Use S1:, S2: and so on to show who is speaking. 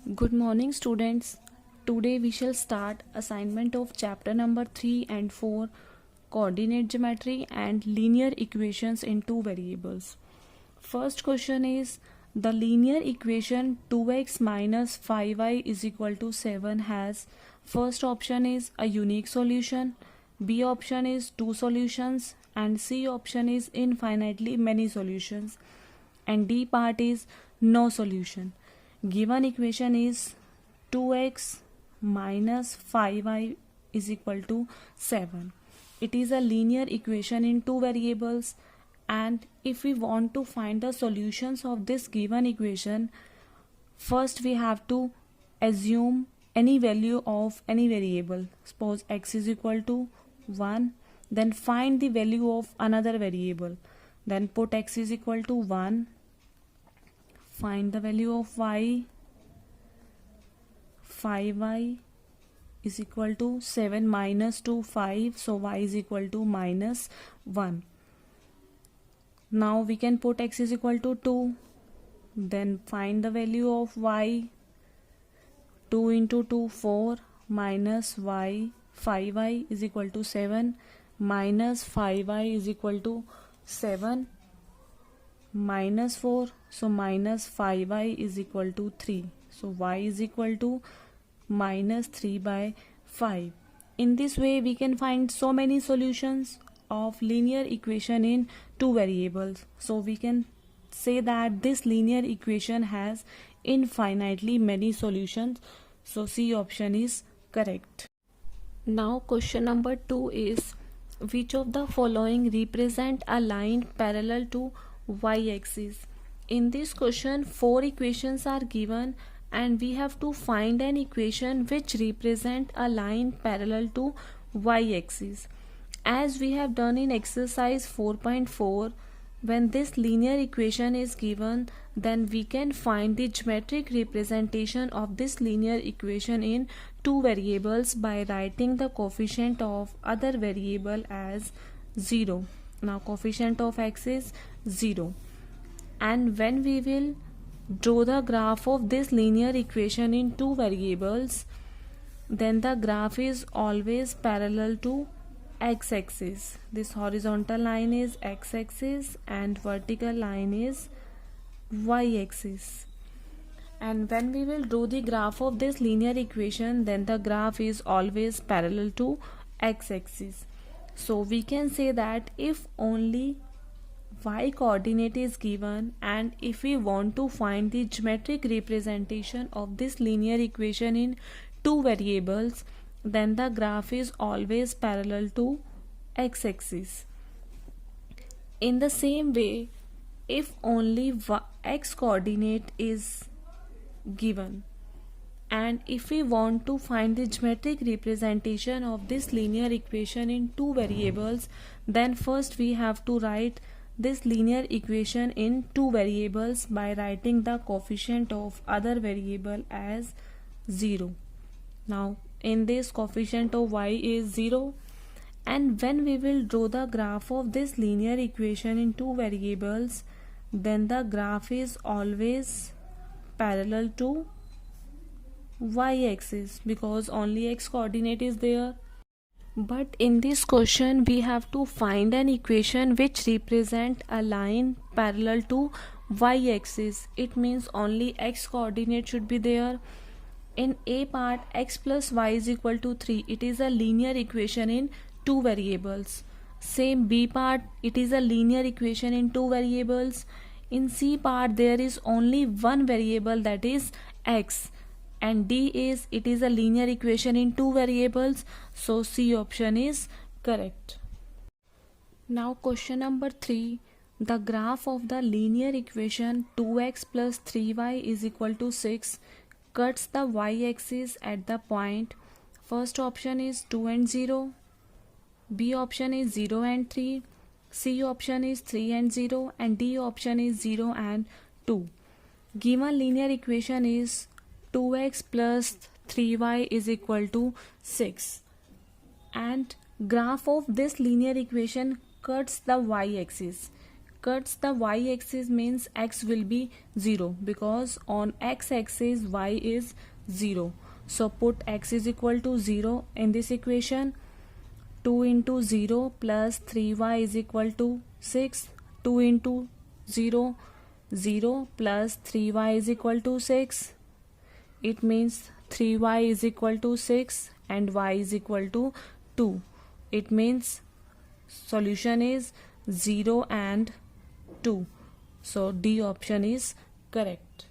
S1: Good morning, students. Today we shall start assignment of chapter number 3 and 4, coordinate geometry and linear equations in two variables. First question is, the linear equation 2x minus 5y is equal to 7 has first option is a unique solution, B option is two solutions, and C option is infinitely many solutions, and D part is no solution. Given equation is 2x minus 5y is equal to 7. It is a linear equation in two variables, and if we want to find the solutions of this given equation, first we have to assume any value of any variable. Suppose x is equal to 1, then find the value of another variable. Then put x is equal to 1, find the value of y, 5y is equal to 7 minus 2, 5, so y is equal to minus 1. Now we can put x is equal to 2, then find the value of y, 2 into 2, 4, minus y, 5y is equal to 7, minus 5y is equal to 7, minus 4, so minus 5y is equal to 3. So y is equal to minus 3 by 5. In this way we can find so many solutions of linear equation in two variables. So we can say that this linear equation has infinitely many solutions. So C option is correct. Now question number 2 is, which of the following represent a line parallel to y-axis? In this question 4 equations are given and we have to find an equation which represent a line parallel to y-axis. As we have done in exercise 4.4, when this linear equation is given, then we can find the geometric representation of this linear equation in two variables by writing the coefficient of other variable as 0. Now coefficient of x is 0. And when we will draw the graph of this linear equation in two variables, then the graph is always parallel to x-axis. This horizontal line is x-axis and vertical line is y-axis. And when we will draw the graph of this linear equation, then the graph is always parallel to x-axis. So we can say that if only y coordinate is given and if we want to find the geometric representation of this linear equation in two variables, then the graph is always parallel to x-axis. In the same way, if only x coordinate is given and if we want to find the geometric representation of this linear equation in two variables, then first we have to write this linear equation in two variables by writing the coefficient of other variable as 0. Now in this coefficient of y is 0, and when we will draw the graph of this linear equation in two variables, then the graph is always parallel to y-axis because only x coordinate is there. But in this question we have to find an equation which represent a line parallel to y-axis. It means only x coordinate should be there. In A part, x plus y is equal to 3. It is a linear equation in two variables. Same B part, it is a linear equation in two variables. In C part there is only one variable, that is x, and D is, it is a linear equation in two variables. So C option is correct. Now question number 3, the graph of the linear equation 2x plus 3y is equal to 6 cuts the y-axis at the point. First option is 2 and 0, B option is 0 and 3, C option is 3 and 0, and D option is 0 and 2. Given linear equation is 2x plus 3y is equal to 6 and graph of this linear equation cuts the y-axis. cuts the y-axis means x will be 0 because on x-axis y is 0. So put x is equal to 0 in this equation. 2 into 0 plus 3y is equal to 6. 2 into 0, 0 plus 3y is equal to 6. It means 3y is equal to 6 and y is equal to 2. It means solution is 0 and 2. So D option is correct.